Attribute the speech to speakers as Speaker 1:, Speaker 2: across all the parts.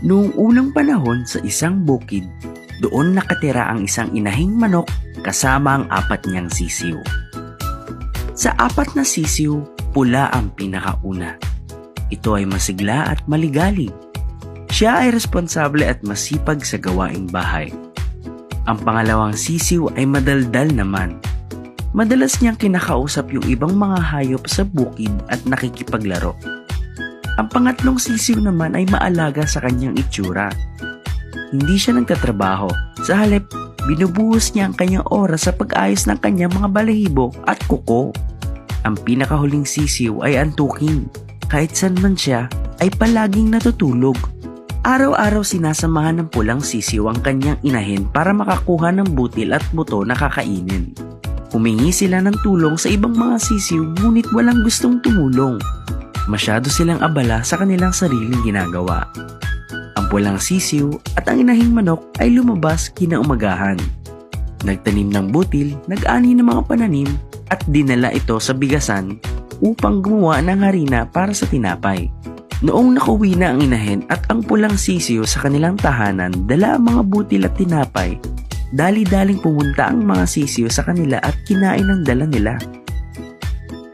Speaker 1: Noong unang panahon sa isang bukid, doon nakatira ang isang inahing manok kasama ang 4 niyang sisiw. Sa 4 na sisiw, pula ang pinakauna. Ito ay masigla at maligalig. Siya ay responsable at masipag sa gawaing bahay. Ang pangalawang sisiw ay madaldal naman. Madalas niyang kinakausap yung ibang mga hayop sa bukid at nakikipaglaro. Ang pangatlong sisiw naman ay maalaga sa kanyang itsura. Hindi siya nagtatrabaho. Sa halip, binubuhos niya ang kanyang oras sa pag-ayos ng kanyang mga balahibo at kuko. Ang pinakahuling sisiw ay antukin. Kahit saan man siya, ay palaging natutulog. Araw-araw sinasamahan ng pulang sisiw ang kanyang inahin para makakuha ng butil at buto na kakainin. Humingi sila ng tulong sa ibang mga sisiw ngunit walang gustong tumulong. Masyado silang abala sa kanilang sariling ginagawa. Ang pulang sisiw at ang inahing manok ay lumabas kinaumagahan. Nagtanim ng butil, nag-ani ng mga pananim at dinala ito sa bigasan upang gumawa ng harina para sa tinapay. Noong nakauwi na ang inahin at ang pulang sisiw sa kanilang tahanan, dala ang mga butil at tinapay. Dali-daling pumunta ang mga sisiw sa kanila at kinain ang dala nila.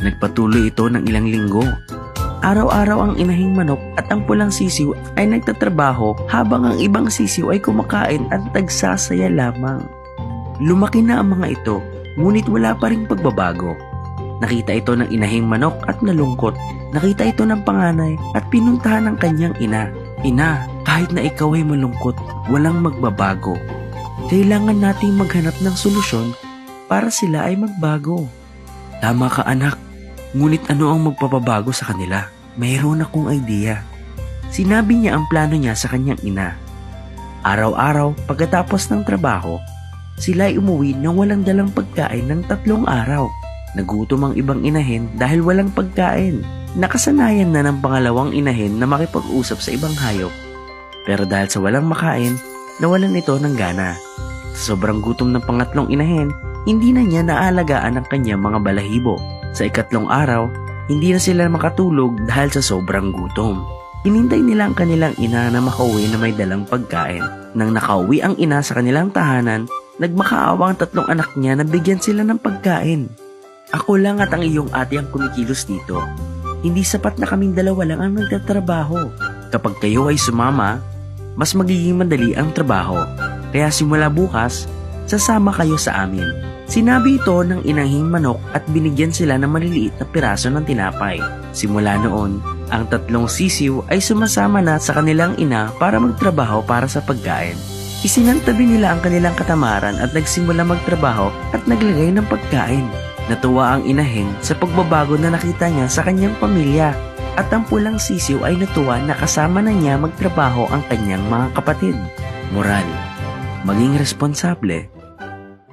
Speaker 1: Nagpatuloy ito ng ilang linggo. Araw-araw ang inahing manok at ang pulang sisiw ay nagtatrabaho habang ang ibang sisiw ay kumakain at nagsasaya lamang. Lumaki na ang mga ito, ngunit wala pa ring pagbabago. Nakita ito ng inahing manok at nalungkot. Nakita ito ng panganay at pinuntahan ng kanyang ina. Ina, kahit na ikaw ay malungkot, walang magbabago. Kailangan nating maghanap ng solusyon para sila ay magbago. Tama ka anak, ngunit ano ang magpapabago sa kanila? Mayroon akong idea. Sinabi niya ang plano niya sa kanyang ina. Araw-araw pagkatapos ng trabaho, sila ay umuwi nang walang dalang pagkain ng 3 araw. Nagutom ang ibang inahin dahil walang pagkain. Nakasanayan na ng pangalawang inahin na makipag-usap sa ibang hayop. Pero dahil sa walang makain, nawalan ito ng gana. Sa sobrang gutom ng pangatlong inahin, hindi na niya naalagaan ang kanyang mga balahibo. Sa 4 araw, hindi na sila makatulog dahil sa sobrang gutom. Hinintay nila ang kanilang ina na makauwi na may dalang pagkain. Nang nakauwi ang ina sa kanilang tahanan, nagmakaawa ang 3 anak niya na bigyan sila ng pagkain. Ako lang at ang iyong ate ang kumikilos dito. Hindi sapat na kaming dalawa lang ang nagtatrabaho. Kapag kayo ay sumama, mas magiging madali ang trabaho. Kaya simula bukas, sasama kayo sa amin. Sinabi ito ng inahing manok at binigyan sila ng maliliit na piraso ng tinapay. Simula noon, ang 3 sisiw ay sumasama na sa kanilang ina para magtrabaho para sa pagkain. Isinantabi nila ang kanilang katamaran at nagsimula magtrabaho at naglagay ng pagkain. Natuwa ang inahin sa pagbabago na nakita niya sa kanyang pamilya at ang pulang sisiw ay natuwa na kasama na niya magtrabaho ang kanyang mga kapatid. Moral, maging responsable.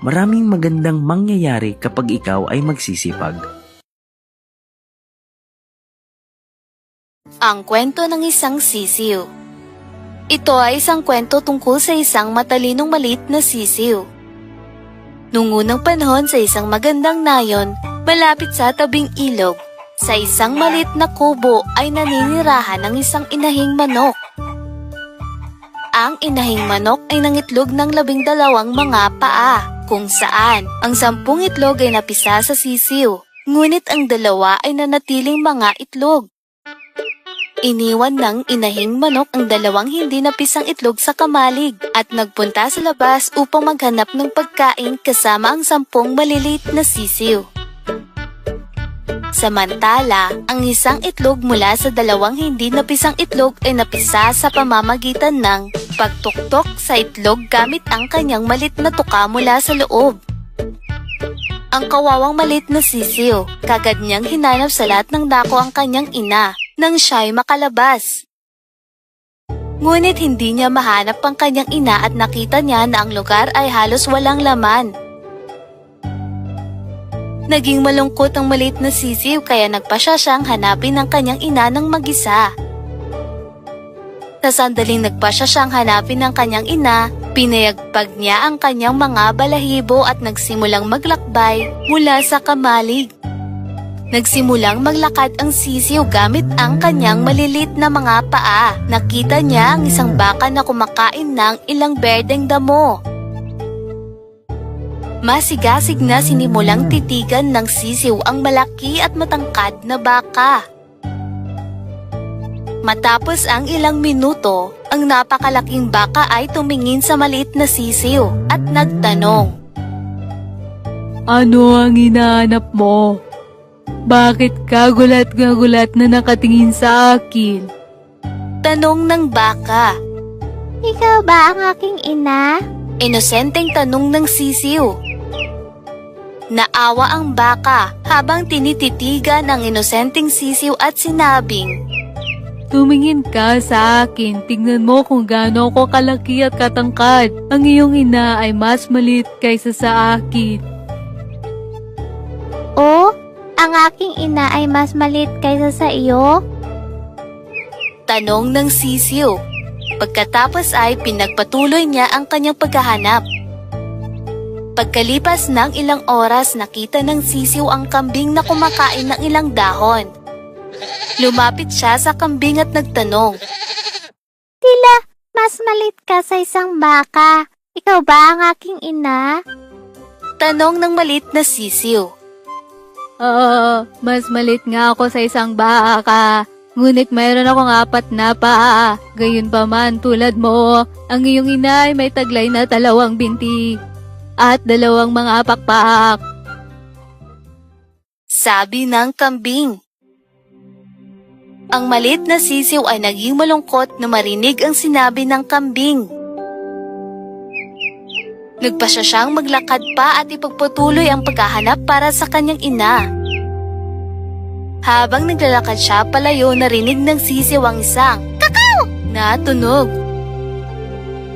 Speaker 1: Maraming magandang mangyayari kapag ikaw ay magsisipag.
Speaker 2: Ang kwento ng isang sisiw. Ito ay isang kwento tungkol sa isang matalinong maliit na sisiw. Noong unang panahon sa isang magandang nayon, malapit sa tabing ilog, sa isang maliit na kubo ay naninirahan ng isang inahing manok. Ang inahing manok ay nangitlog ng 12 mga paa, kung saan ang 10 itlog ay napisa sa sisiw, ngunit ang 2 ay nanatiling mga itlog. Iniwan ng inahing manok ang 2 hindi napisang itlog sa kamalig at nagpunta sa labas upang maghanap ng pagkain kasama ang 10 maliliit na sisiw. Samantala, ang isang itlog mula sa 2 hindi napisang itlog ay napisa sa pamamagitan ng pagtuktok sa itlog gamit ang kanyang malit na tuka mula sa loob. Ang kawawang malit na sisiw, kagad niyang hinanap sa lahat ng dako ang kanyang ina nang siya'y makalabas. Ngunit hindi niya mahanap ang kanyang ina at nakita niya na ang lugar ay halos walang laman. Naging malungkot ang maliit na sisiw kaya nagpasya siyang hanapin ang kanyang ina ng mag-isa. Sa sandaling nagpasya siyang hanapin ang kanyang ina, pinayagpag niya ang kanyang mga balahibo at nagsimulang maglakbay mula sa kamalig. Nagsimulang maglakad ang sisiw gamit ang kanyang malilit na mga paa. Nakita niya ang isang baka na kumakain ng ilang berdeng damo. Masigasig na sinimulang titigan ng sisiw ang malaki at matangkad na baka. Matapos ang ilang minuto, ang napakalaking baka ay tumingin sa maliit na sisiw at nagtanong.
Speaker 3: Ano ang hinahanap mo? Bakit ka gulat na nakatingin sa akin?
Speaker 2: Tanong ng baka.
Speaker 4: Ikaw ba ang aking ina?
Speaker 2: Inosenteng tanong ng sisiw. Naawa ang baka habang tinititigan ang inosenteng sisiw at sinabing,
Speaker 3: Tumingin ka sa akin, tingnan mo kung gaano ako kalaki at katangkad. Ang iyong ina ay mas maliit kaysa sa akin.
Speaker 4: O, ang aking ina ay mas maliit kaysa sa iyo?
Speaker 2: tanong ng sisiw. Pagkatapos ay pinagpatuloy niya ang kanyang paghahanap. Pagkalipas ng ilang oras, nakita ng sisiw ang kambing na kumakain ng ilang dahon. Lumapit siya sa kambing at nagtanong.
Speaker 4: Tila, mas maliit ka sa isang baka. Ikaw ba ang aking ina?
Speaker 2: Tanong ng maliit na sisiw.
Speaker 3: Mas maliit nga ako sa isang baka. Ngunit mayroon akong 4 na paa. Gayunpaman tulad mo, ang iyong ina ay may taglay na 2 binti at 2 mga pakpak.
Speaker 2: Sabi ng kambing. Ang maliit na sisiw ay naging malungkot na marinig ang sinabi ng kambing. Nagpasya siyang maglakad pa at ipagpatuloy ang paghahanap para sa kanyang ina. Habang naglalakad siya palayo, narinig ng sisiw ang isang "Kakaw!" na tunog.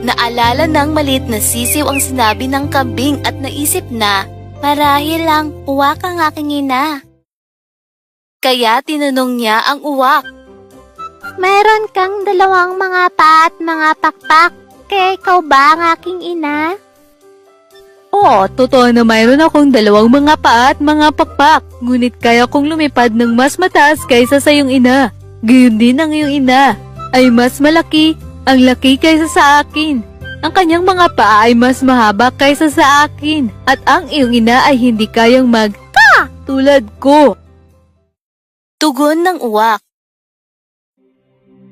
Speaker 2: Naalala ng maliit na sisiw ang sinabi ng kambing at naisip na, marahil lang uwak ang aking ina. Kaya tinanong niya ang uwak.
Speaker 4: Mayroon kang 2 mga paa at mga pakpak. Kaya ikaw ba ang aking ina?
Speaker 3: Oo, totoo na mayroon akong 2 mga paa at mga pakpak. Ngunit kaya kong lumipad ng mas mataas kaysa sa iyong ina. Gayon din ang iyong ina ay mas malaki, ang laki kaysa sa akin. Ang kanyang mga paa ay mas mahaba kaysa sa akin. At ang iyong ina ay hindi kayang mag-ka tulad ko.
Speaker 2: Tugon ng uwak.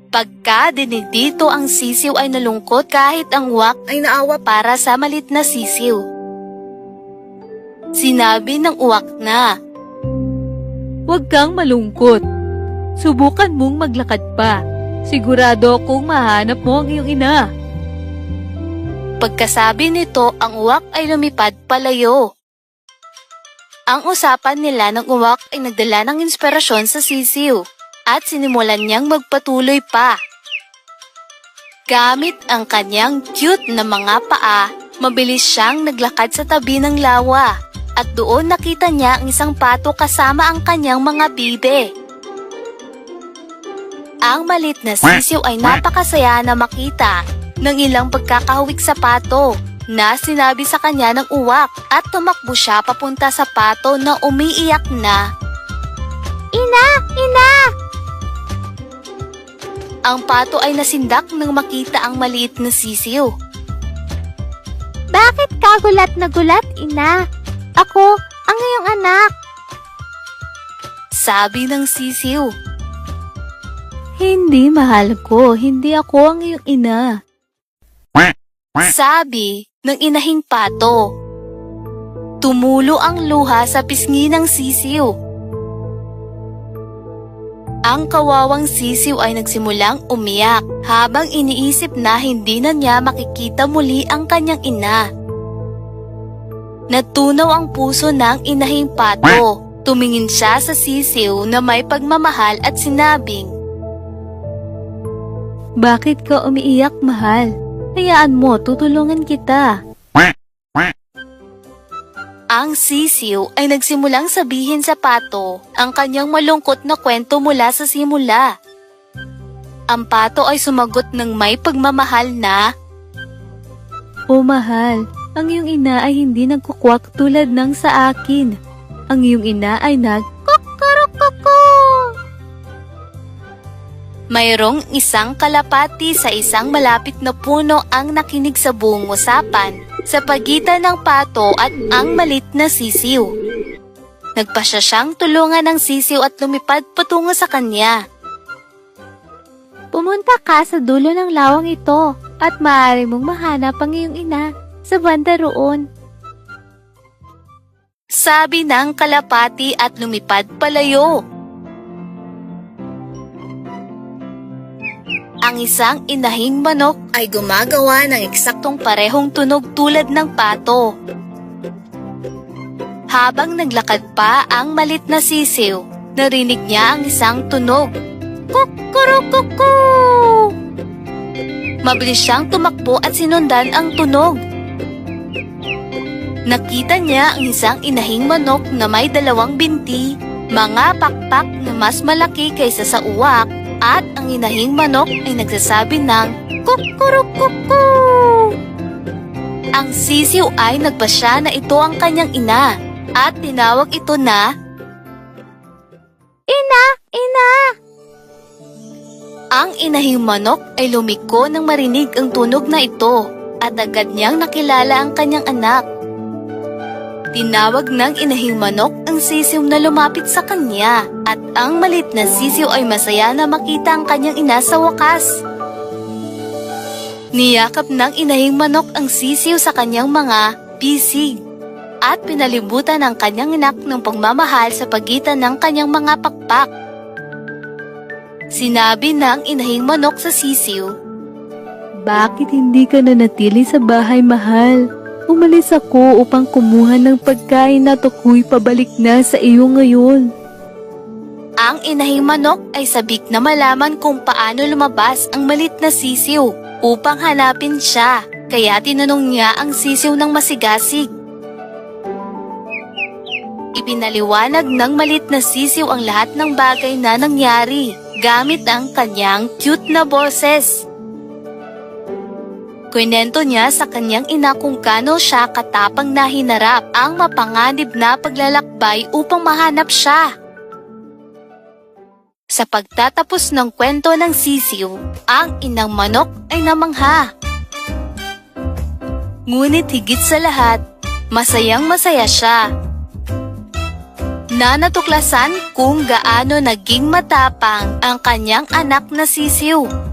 Speaker 2: Pagka dinig dito ang sisiw ay nalungkot kahit ang uwak ay naawa para sa malit na sisiw. Sinabi ng uwak na,
Speaker 3: Huwag kang malungkot. Subukan mong maglakad pa. Sigurado akong mahanap mo ang iyong ina.
Speaker 2: Pagkasabi nito, ang uwak ay lumipad palayo. Ang usapan nila ng uwak ay nagdala ng inspirasyon sa sisiw at sinimulan niyang magpatuloy pa. Gamit ang kanyang cute na mga paa, mabilis siyang naglakad sa tabi ng lawa at doon nakita niya ang isang pato kasama ang kanyang mga bibe. Ang malit na sisiw ay napakasaya na makita ng ilang pagkakahawik sa pato na sinabi sa kanya ng uwak at tumakbo siya papunta sa pato na umiiyak na,
Speaker 4: Ina! Ina!
Speaker 2: Ang pato ay nasindak nang makita ang maliit na sisiw.
Speaker 4: Bakit ka gulat na gulat, ina? Ako, ang iyong anak.
Speaker 2: Sabi ng sisiw.
Speaker 3: Hindi, mahal ko. Hindi ako ang iyong ina.
Speaker 2: Sabi ng inahing pato. Tumulo ang luha sa pisngi ng sisiw. Ang kawawang sisiw ay nagsimulang umiyak habang iniisip na hindi na niya makikita muli ang kanyang ina. Natunaw ang puso ng inahing pato. Tumingin siya sa sisiw na may pagmamahal at sinabing,
Speaker 3: Bakit ka umiiyak, mahal? Hayaan mo, tutulungan kita.
Speaker 2: Ang sisiw ay nagsimulang sabihin sa pato ang kanyang malungkot na kwento mula sa simula. Ang pato ay sumagot ng may pagmamahal na,
Speaker 3: Oh, mahal, ang iyong ina ay hindi nagkukwak tulad ng sa akin. Ang iyong ina ay nag-kukuruk
Speaker 2: Mayroong isang kalapati sa isang malapit na puno ang nakinig sa buong usapan sa pagitan ng pato at ang malit na sisiw. Nagpasya siyang tulungan ng sisiw at lumipad patungo sa kanya.
Speaker 4: Pumunta ka sa dulo ng lawang ito at maaari mong mahanap ang iyong ina sa banda roon.
Speaker 2: Sabi ng kalapati at lumipad palayo. Ang isang inahing manok ay gumagawa ng eksaktong parehong tunog tulad ng pato. Habang naglakad pa ang malit na sisiw, narinig niya ang isang tunog. Kukurukuku! Mabilis siyang tumakbo at sinundan ang tunog. Nakita niya ang isang inahing manok na may 2 binti, mga pakpak na mas malaki kaysa sa uwak, at ang inahing manok ay nagsasabi ng kukurukuku. Ang sisiw ay nagpasya na ito ang kanyang ina at tinawag ito na
Speaker 4: Ina! Ina!
Speaker 2: Ang inahing manok ay lumiko nang marinig ang tunog na ito at agad niyang nakilala ang kanyang anak. Tinawag ng inahing manok ang sisiw na lumapit sa kanya at ang malit na sisiw ay masaya na makita ang kanyang ina sa wakas. Niyakap ng inahing manok ang sisiw sa kanyang mga bisig at pinalibutan ang kanyang anak ng pagmamahal sa pagitan ng kanyang mga pakpak. Sinabi ng inahing manok sa sisiw,
Speaker 3: Bakit hindi ka nanatili sa bahay, mahal? Umalis ako upang kumuha ng pagkain at ako'y pabalik na sa iyo ngayon.
Speaker 2: Ang inahing manok ay sabik na malaman kung paano lumabas ang malit na sisiw upang hanapin siya, kaya tinanong niya ang sisiw ng masigasig. Ipinaliwanag ng malit na sisiw ang lahat ng bagay na nangyari gamit ang kanyang cute na boses. Kwento niya sa kanyang ina kung kano siya katapang na hinarap ang mapanganib na paglalakbay upang mahanap siya. Sa pagtatapos ng kwento ng sisiw, ang inang manok ay namangha. Ngunit higit sa lahat, masayang masaya siya. Natuklasan kung gaano naging matapang ang kanyang anak na sisiw.